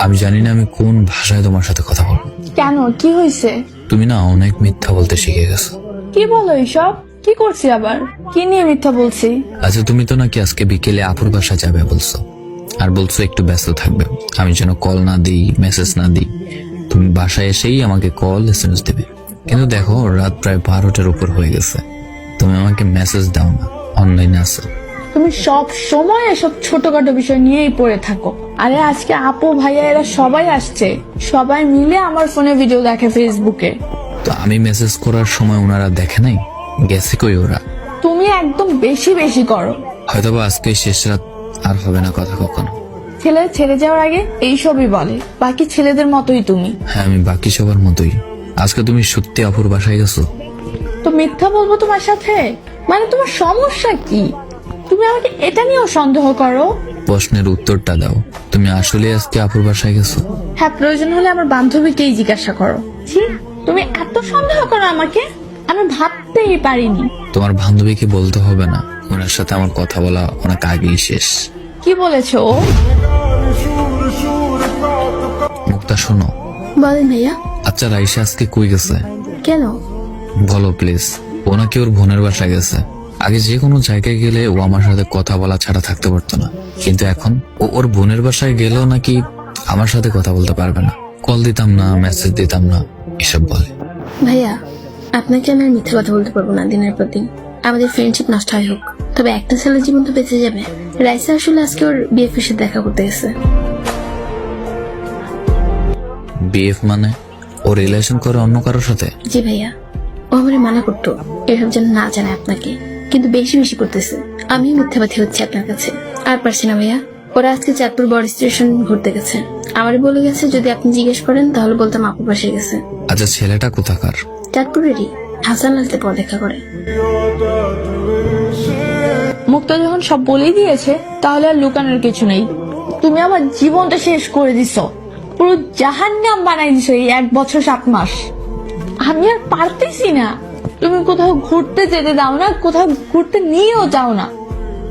আমি জানি না আমি কোন ভাষায় তোমার সাথে কথা বলবো। কেন, কি হয়েছে? তুমি না অনেক মিথ্যা বলতে শিখে গেছো। কি বলো এইসব? কি করছি আবার? কি নিয়ে মিথ্যা বলছি? আচ্ছা, তুমি তো নাকি আজকে বিকেলে আপুর বাসা যাবে বলছো, আর বলছো একটু ব্যস্ত থাকবে, আমি যেন কল না দিই, মেসেজ না দিই। তুমি বাসায় এসেই আমাকে কল এসএমএস দেবে, কিন্তু দেখো রাত প্রায় 12টার উপর হয়ে গেছে, তুমি আমাকে মেসেজ দাও না, অনলাইনে আসো। তুমি সব সময় এসব ছোটখাটো বিষয় নিয়েই পড়ে থাকো। আরে আজকে আপু ভাইয়া এরা সবাই আসছে, সবাই মিলে আমার ফোনে ভিডিও দেখে ফেসবুকে। তো আমি মেসেজ করার সময় ওনারা দেখে নাই? গেছে কই ওরা? তুমি একদম বেশি বেশি করো। হয়তোবা আজকে শেষ রাত, আর হবে না কথা কখনো। ছেলে ছেড়ে যাওয়ার আগে এইসবই বলে, বাকি ছেলেদের মতোই তুমি। হ্যাঁ, আমি বাকি সবার মতোই। আজকে তুমি সত্যি আপুর বাসায় গেছো? তো মিথ্যা বলবো তোমার সাথে? মানে তোমার সমস্যা কি? তুমি আমাকে এটা নিয়েও সন্দেহ করো? প্রশ্নের উত্তরটা দাও, তুমি আসলে আজকে আপুর বাসায় গেছো? হ্যাঁ, প্রয়োজন হলে আমার বান্ধবীকেই জিজ্ঞাসা করো। ছি, তুমি এত সন্দেহ করো আমাকে, আমি ভাবতেই পারিনি। তোমার বান্ধবীকে বলতে হবে না, ওনার সাথে আমার কথা বলা অনেক আগেই শেষ। কি বলেছো ও? মুক্তা শোনো। বলেন ভাইয়া। আচ্ছা, রাইসা আজকে কই গেছে? কেন? বলো প্লিজ। ও নাকি ওর বোনের বাসায় গেছে। আগে যে কোনো জায়গায় গেলে ও আমার সাথে কথা বলা ছাড়া থাকতে পারতো না, কিন্তু এখন ও ওর বোনের বাসায় গেলেও নাকি আমার সাথে কথা বলতে পারবে না। কল দিতাম না, মেসেজ দিতাম না, এসব বলে। ভাইয়া, আপনাকে আমি আর মিথ্যে কথা বলতে পারবো না দিনের পর দিন। আমাদের ফ্রেন্ডশিপ নষ্ট হয় হোক, তবে একটা ছেলের জীবন তো বেঁচে যাবে। রাইসা আসলে আজকে ওর বিএফের সাথে দেখা করতে গেছে। বিএফ মানে ও রিলেশন করে অন্য কারোর সাথে? জি ভাইয়া, ও আমারে মানা করতো এসব যেন না জানে আপনাকে, কিন্তু বেশি বেশি করতেছে। আমি মিথ্যাবাদী হচ্ছে আপনার কাছে, আর পারছি না ভাইয়া। ওরা আজকে চাঁদপুর বড় স্টেশন ঘুরতে গেছে, আমারে বলে গেছে যদি আপনি জিজ্ঞেস করেন তাহলে বলতাম আপুর পাশে গেছে। আচ্ছা, ছেলেটা কোথাকার? চাঁদপুরেরই, হাসান আলতে পড়ালেখা করে। মুক্তা যখন সব বলেই দিয়েছে, তাহলে আর লুকানোর কিছু নেই। তুমি আমার জীবনটা শেষ করে দিছো, পুরো জাহান্নাম বানাই দিছো এই 1 বছর 7 মাস। আমি আর পারতেছি না। তুমি কোথাও ঘুরতে যেতে দাও না, কোথাও ঘুরতে নিয়েও যাও না।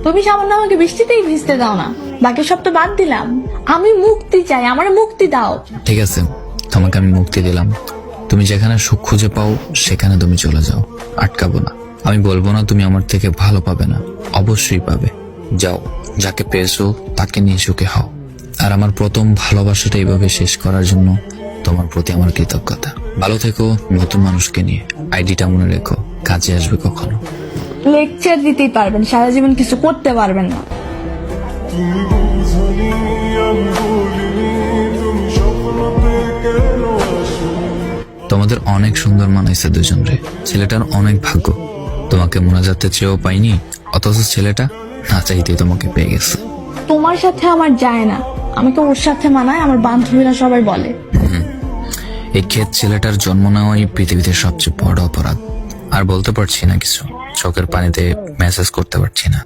তুমি সামান্য আমাকে বৃষ্টিতেই ভিজতে দাও না, বাকি সব তো বাদ দিলাম। আমি মুক্তি চাই, আমার মুক্তি দাও। ঠিক আছে, তোমাকে আমি মুক্তি দিলাম। তুমি যেখানে সুখ খুঁজে পাও সেখানে তুমি চলে যাও, আটকাবো না। আমি বলবো না তুমি আমার থেকে ভালো পাবে না, অবশ্যই পাবে। যাও, যাকে পেয়েছো তাকে নিয়ে সুখে হও। আর আমার প্রথম ভালোবাসাটা এইভাবে শেষ করার জন্য তোমার প্রতি আমার কৃতজ্ঞতা। ভালো থেকো নতুন মানুষকে নিয়ে। আইডিটা মনে রেখো, কাজে আসবে কখনো। লেকচার দিতেই পারবেন, সারা জীবন কিছু করতে পারবেন না। তোমাদের অনেক সুন্দর মানাইছে দুজনরে। ছেলেটার অনেক ভাগ্য, তোমাকে মোনাজাতে চেয়েও পাইনি, অথচ ছেলেটা না চাইতেই তোমাকে পেয়ে গেছে। তোমার সাথে আমার যায় না, আমাকে ওর সাথে মানায়, আমার বান্ধবীরা সবাই বলে। এই ক্ষেত ছেলেটার জন্ম নেওয়াই পৃথিবীতে সবচেয়ে বড় অপরাধ। আর বলতে পারছি না কিছু, চোখের পানিতে মেসেজ করতে পারছি না।